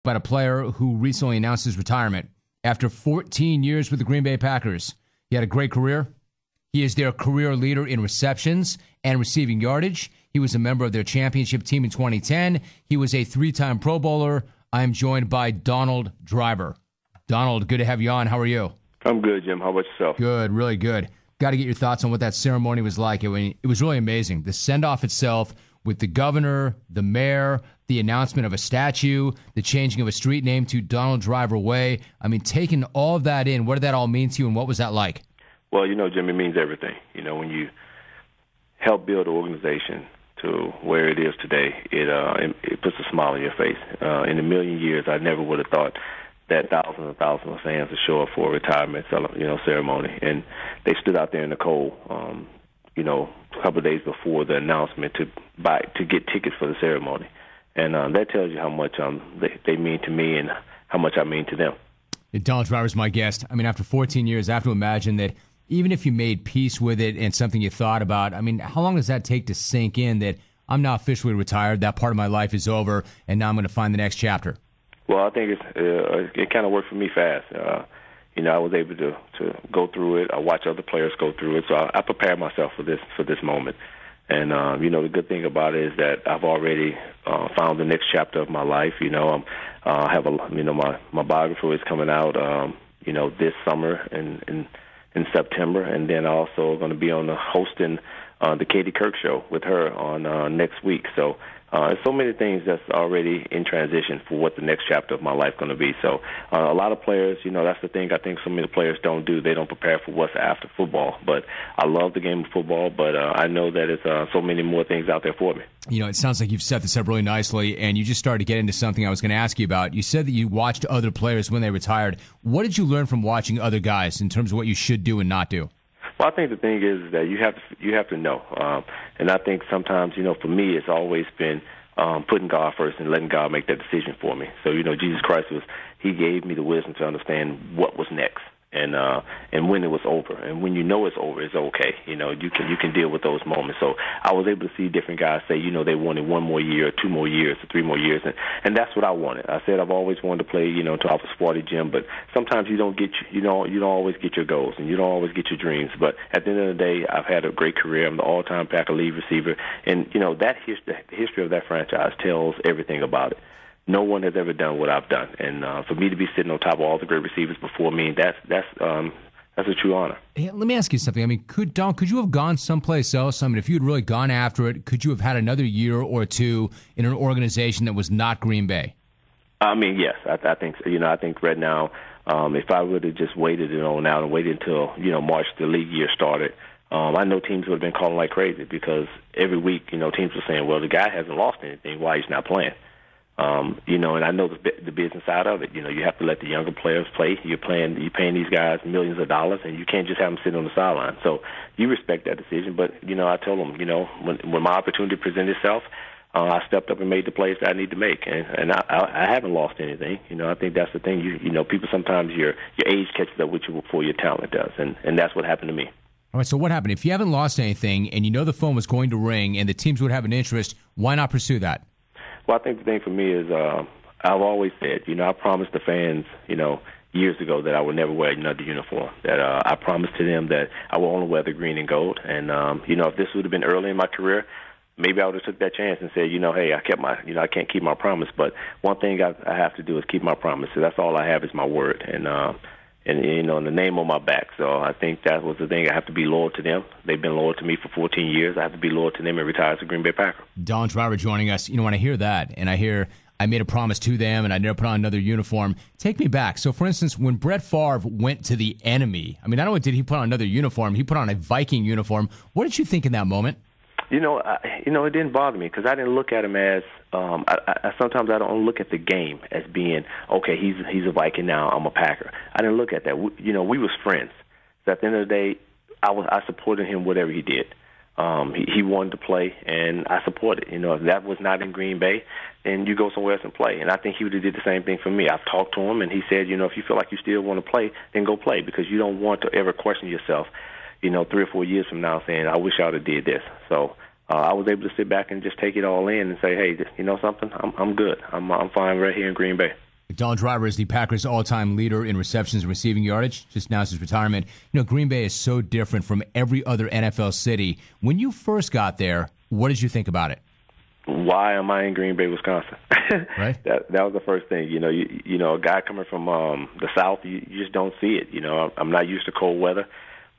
About a player who recently announced his retirement after 14 years with the Green Bay Packers. He had a great career. He is their career leader in receptions and receiving yardage. He was a member of their championship team in 2010. He was a 3-time Pro Bowler. I am joined by Donald Driver. Donald, good to have you on. How are you? I'm good, Jim. How about yourself? Good, really good. Got to get your thoughts on what that ceremony was like. It was really amazing. The send-off itself with the governor, the mayor, the announcement of a statue, the changing of a street name to Donald Driver Way. I mean, taking all of that in, what did that all mean to you, and what was that like? Well, Jim, it means everything. When you help build an organization to where it is today, it puts a smile on your face. In a million years, I never would have thought that thousands and thousands of fans would show up for a retirement ceremony. And they stood out there in the cold, a couple of days before the announcement to get tickets for the ceremony. And that tells you how much they mean to me and how much I mean to them. Donald Driver's my guest. I mean, after 14 years, I have to imagine that even if you made peace with it and something you thought about, I mean, how long does that take to sink in that I'm now officially retired, that part of my life is over, and now I'm going to find the next chapter? Well, I think it kind of worked for me fast. I was able to go through it. I watch other players go through it, so I prepared myself for this moment. And the good thing about it is that I've already found the next chapter of my life. I have my biography is coming out this summer in September, and then also going to be hosting the Katie Kirk show with her on next week. So there's so many things that's already in transition for what the next chapter of my life is going to be. So a lot of players, that's the thing I think so many players don't do. They don't prepare for what's after football. But I love the game of football, but I know that it's so many more things out there for me. It sounds like you've set this up really nicely, and you just started to get into something I was going to ask you about. You said that you watched other players when they retired. What did you learn from watching other guys in terms of what you should do and not do? Well, I think the thing is that you have to know, and I think sometimes for me it's always been putting God first and letting God make that decision for me. So Jesus Christ He gave me the wisdom to understand what was next and when it was over, and when it's over, it's okay. You can deal with those moments. So I was able to see different guys say they wanted 1 more year, or 2 more years, or 3 more years, and that's what I wanted. I said I've always wanted to play until I was 40, Jim, but sometimes you don't always get your goals and you don't always get your dreams. But at the end of the day, I've had a great career. I'm the all-time Packer lead receiver, and the history of that franchise tells everything about it. No one has ever done what I've done, and for me to be sitting on top of all the great receivers before me, that's a true honor. Hey, let me ask you something. I mean, could you have gone someplace else? I mean, if you had really gone after it, could you have had another year or two in an organization that was not Green Bay? I mean, yes, I think so. I think right now, if I would have just waited and waited until March, the league year started, I know teams would have been calling like crazy because every week, teams were saying, well, the guy hasn't lost anything. Why he's not playing? And I know the business side of it. You have to let the younger players play. You're paying these guys millions of dollars, and you can't just have them sitting on the sideline. So you respect that decision. But I told them, when my opportunity presented itself, I stepped up and made the plays that I need to make, and I haven't lost anything. I think that's the thing. People sometimes your age catches up with you before your talent does, and that's what happened to me. All right, so what happened? If you haven't lost anything and the phone was going to ring and the teams would have an interest, why not pursue that? Well, I think the thing for me is I've always said, I promised the fans, years ago that I would never wear another uniform, that I promised to them that I will only wear the green and gold. And, if this would have been early in my career, maybe I would have took that chance and said, hey, I can't keep my promise. But one thing I have to do is keep my promise. So that's all I have is my word. And the name on my back. So I think that was the thing. I have to be loyal to them. They've been loyal to me for 14 years. I have to be loyal to them and retire as a Green Bay Packer. Don Driver joining us. When I hear that and I hear I made a promise to them and I never put on another uniform, take me back. So, for instance, when Brett Favre went to the enemy, I mean, not only did he put on another uniform, he put on a Viking uniform. What did you think in that moment? It didn't bother me because I didn't look at him as sometimes I don't look at the game as being, okay, he's a Viking now, I'm a Packer. I didn't look at that. We was friends. So at the end of the day, I supported him whatever he did. He wanted to play, and I supported. If that was not in Green Bay, then you go somewhere else and play. And I think he would have did the same thing for me. I've talked to him, and he said, if you feel like you still want to play, then go play because you don't want to ever question yourself, 3 or 4 years from now saying, I wish I would have did this. So I was able to sit back and just take it all in and say, hey, something? I'm good. I'm fine right here in Green Bay. Donald Driver is the Packers' all-time leader in receptions and receiving yardage. Just announced his retirement. You know, Green Bay is so different from every other NFL city. When you first got there, what did you think about it? Why am I in Green Bay, Wisconsin? Right. That was the first thing. You know, a guy coming from the South, you just don't see it. You know, I'm not used to cold weather,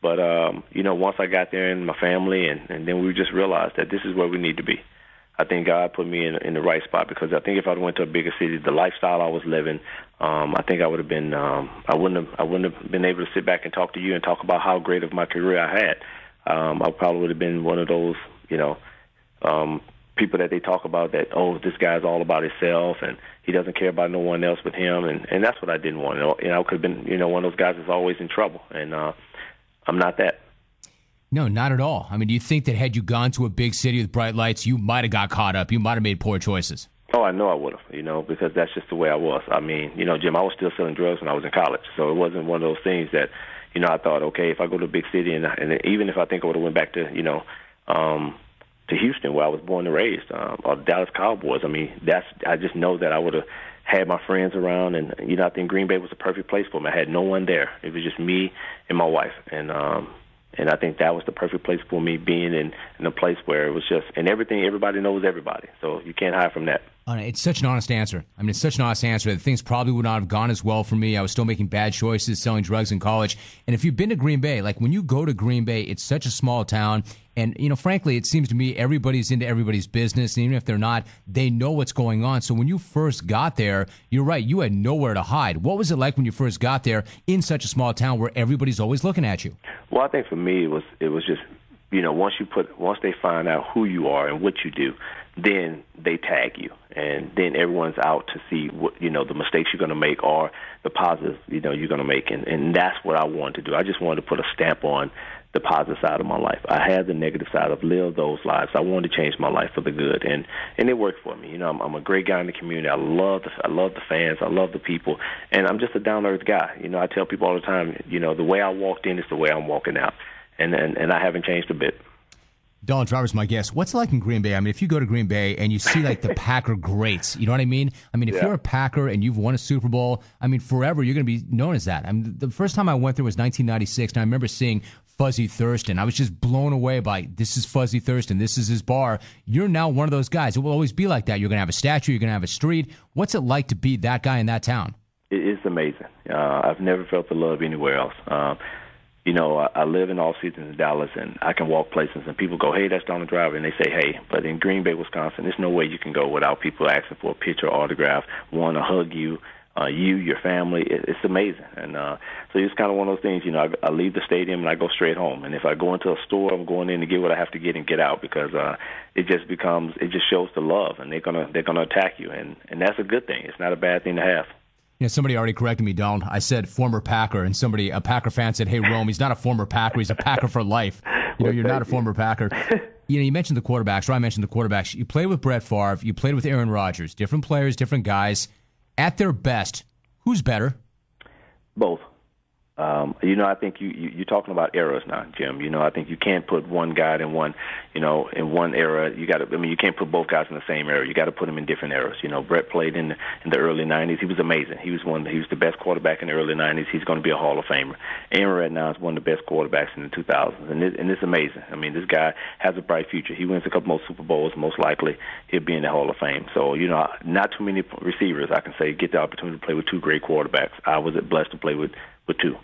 but you know, once I got there and my family, and then we just realized that this is where we need to be. I think God put me in the right spot, because I think if I went to a bigger city, the lifestyle I was living, I think I would have been, I wouldn't have been able to sit back and talk to you and talk about how great of my career I had. I probably would have been one of those, you know, people that they talk about that, oh, this guy's all about himself and he doesn't care about no one else but him, and that's what I didn't want. You know, I could have been, you know, one of those guys that's always in trouble, and I'm not that. No, not at all. I mean, do you think that had you gone to a big city with bright lights, you might have got caught up? You might have made poor choices? Oh, I know I would have, you know, because that's just the way I was. I mean, you know, Jim, I was still selling drugs when I was in college, so it wasn't one of those things that, you know, I thought, okay, if I go to a big city, and even if I think I would have went back to, you know, to Houston, where I was born and raised, or Dallas Cowboys. I mean, I just know that I would have had my friends around, and you know, I think Green Bay was a perfect place for me. I had no one there; it was just me and my wife, and I think that was the perfect place for me, being in a place where it was just, and everybody knows everybody, so you can't hide from that. It's such an honest answer. I mean, it's such an honest answer that things probably would not have gone as well for me. I was still making bad choices, selling drugs in college. And if you've been to Green Bay, like when you go to Green Bay, it's such a small town. And, you know, frankly, it seems to me everybody's into everybody's business. And even if they're not, they know what's going on. So when you first got there, you're right, you had nowhere to hide. What was it like when you first got there in such a small town where everybody's always looking at you? Well, I think for me, it was just, you know, once they find out who you are and what you do, then they tag you, and then everyone's out to see what, you know, the mistakes you're going to make or the positives, you know, you're going to make, and that's what I wanted to do. I just wanted to put a stamp on the positive side of my life. I had the negative side. I've lived those lives. I wanted to change my life for the good, and it worked for me. You know, I'm a great guy in the community. I love the fans. I love the people, and I'm just a down-to-earth guy. You know, I tell people all the time, you know, the way I walked in is the way I'm walking out, and I haven't changed a bit. Donald Driver's my guest. What's it like in Green Bay? I mean, if you go to Green Bay and you see like the Packer greats, you know what I mean? I mean, if you're a Packer and you've won a Super Bowl, I mean, forever you're going to be known as that. I mean, the first time I went there was 1996, and I remember seeing Fuzzy Thurston. I was just blown away by, this is Fuzzy Thurston, this is his bar. You're now one of those guys. It will always be like that. You're going to have a statue, you're going to have a street. What's it like to be that guy in that town? It's amazing. I've never felt the love anywhere else. You know, I live in all seasons in Dallas, and I can walk places, and people go, hey, that's Donald Driver, and they say, hey. But in Green Bay, Wisconsin, there's no way you can go without people asking for a picture, autograph, want to hug you, your family. It's amazing. And so it's kind of one of those things, you know, I leave the stadium and I go straight home. And if I go into a store, I'm going in to get what I have to get and get out, because it just shows the love, and they're gonna attack you. And that's a good thing. It's not a bad thing to have. You know, somebody already corrected me, Donald. I said former Packer, and a Packer fan said, hey, Rome, he's not a former Packer. He's a Packer for life. You know, you're not a former Packer. You know, you mentioned the quarterbacks, or I mentioned the quarterbacks. You played with Brett Favre. You played with Aaron Rodgers. Different players, different guys. At their best, who's better? Both. You know, I think you're talking about eras now, Jim. You know, I think you can't put one guy in one era. You can't put both guys in the same era. You got to put them in different eras. You know, Brett played in the early 90s. He was amazing. He was the best quarterback in the early 90s. He's going to be a Hall of Famer. Aaron right now is one of the best quarterbacks in the 2000s, and it's amazing. I mean, this guy has a bright future. He wins a couple more Super Bowls. Most likely, he'll be in the Hall of Fame. So, you know, not too many receivers, I can say, get the opportunity to play with two great quarterbacks. I was blessed to play with two.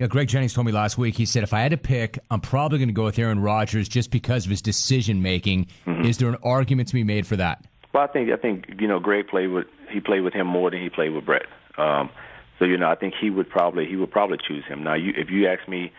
You know, Greg Jennings told me last week, he said, if I had to pick, I'm probably going to go with Aaron Rodgers just because of his decision-making. Mm-hmm. Is there an argument to be made for that? Well, I think you know, Greg played with him more than he played with Brett. So, you know, I think he would probably choose him. Now, if you ask me,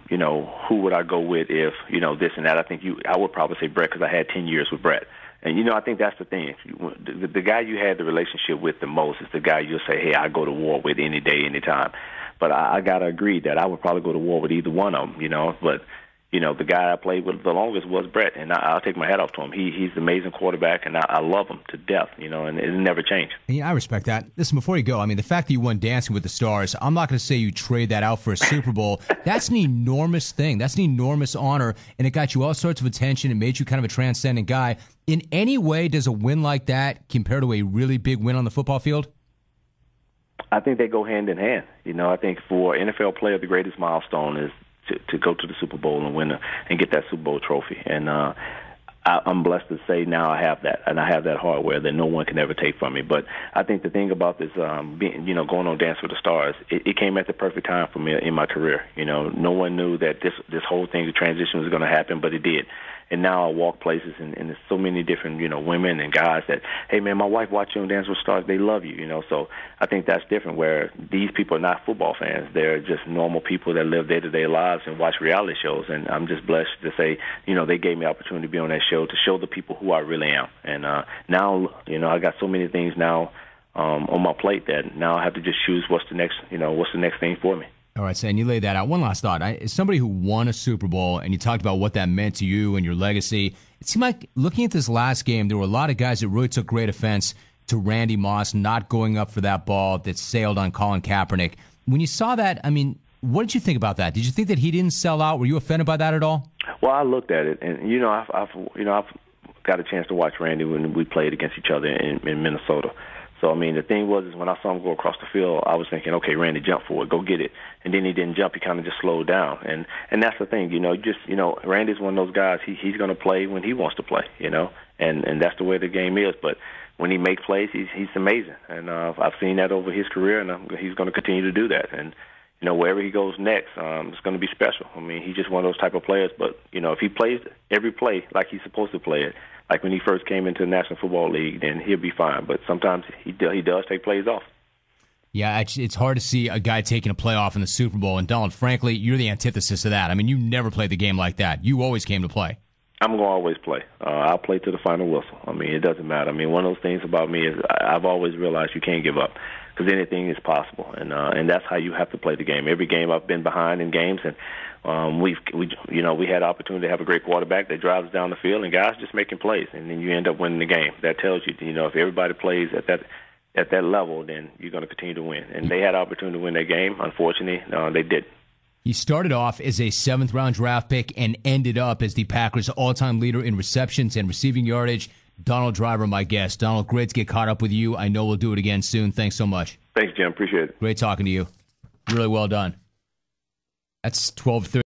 you know, who would I go with if, you know, this and that, I would probably say Brett, because I had 10 years with Brett. And, you know, I think that's the thing. The guy you had the relationship with the most is the guy you'll say, hey, I go to war with any day, any time. But I got to agree that I would probably go to war with either one of them, you know. But, you know, the guy I played with the longest was Brett, and I'll take my hat off to him. He's an amazing quarterback, and I love him to death, you know, and it never changed. Yeah, I respect that. Listen, before you go, I mean, the fact that you won Dancing with the Stars, I'm not going to say you trade that out for a Super Bowl. That's an enormous thing. That's an enormous honor, and it got you all sorts of attention. It made you kind of a transcendent guy. In any way, does a win like that compare to a really big win on the football field? I think they go hand in hand. You know, I think for an NFL player, the greatest milestone is to go to the Super Bowl and win and get that Super Bowl trophy. And I'm blessed to say now I have that, and I have that hardware that no one can ever take from me. But I think the thing about this, going on Dance with the Stars, it came at the perfect time for me in my career. You know, no one knew that this whole thing, the transition, was going to happen, but it did. And now I walk places, and there's so many different, women and guys that, hey, man, my wife watched you on Dance with the Stars. They love you, So I think that's different, where these people are not football fans. They're just normal people that live day-to-day lives and watch reality shows. And I'm just blessed to say, they gave me the opportunity to be on that show to show the people who I really am. And now, I got so many things now on my plate that now I have to just choose what's the next thing for me. All right, so and you laid that out. One last thought. As somebody who won a Super Bowl, and you talked about what that meant to you and your legacy, it seemed like looking at this last game, there were a lot of guys that really took great offense to Randy Moss not going up for that ball that sailed on Colin Kaepernick. When you saw that, I mean, what did you think about that? Did you think that he didn't sell out? Were you offended by that at all? Well, I looked at it, and I've got a chance to watch Randy when we played against each other in Minnesota. So, I mean, the thing was is when I saw him go across the field, I was thinking, okay, Randy, jump for it, go get it. And then he didn't jump. He kind of just slowed down. And that's the thing, Randy's one of those guys, he's going to play when he wants to play, and that's the way the game is. But when he makes plays, he's amazing. And I've seen that over his career, and he's going to continue to do that. And, wherever he goes next, it's going to be special. I mean, he's just one of those type of players. But, if he plays every play like he's supposed to play it, like when he first came into the National Football League, then he'll be fine. But sometimes he does take plays off. Yeah, it's hard to see a guy taking a play off in the Super Bowl. And, Donald, frankly, you're the antithesis of that. I mean, you never played the game like that. You always came to play. I'm going to always play. I'll play to the final whistle. I mean, it doesn't matter. I mean, one of those things about me is I've always realized you can't give up because anything is possible. And that's how you have to play the game. Every game I've been behind in games, and we had opportunity to have a great quarterback that drives down the field, and guys just making plays, and then you end up winning the game. That tells you, if everybody plays at that level, then you're going to continue to win. And they had opportunity to win that game. Unfortunately, they didn't. He started off as a 7th-round draft pick and ended up as the Packers' all-time leader in receptions and receiving yardage. Donald Driver, my guest. Donald, great to get caught up with you. I know we'll do it again soon. Thanks so much. Thanks, Jim. Appreciate it. Great talking to you. Really well done. That's 12:30.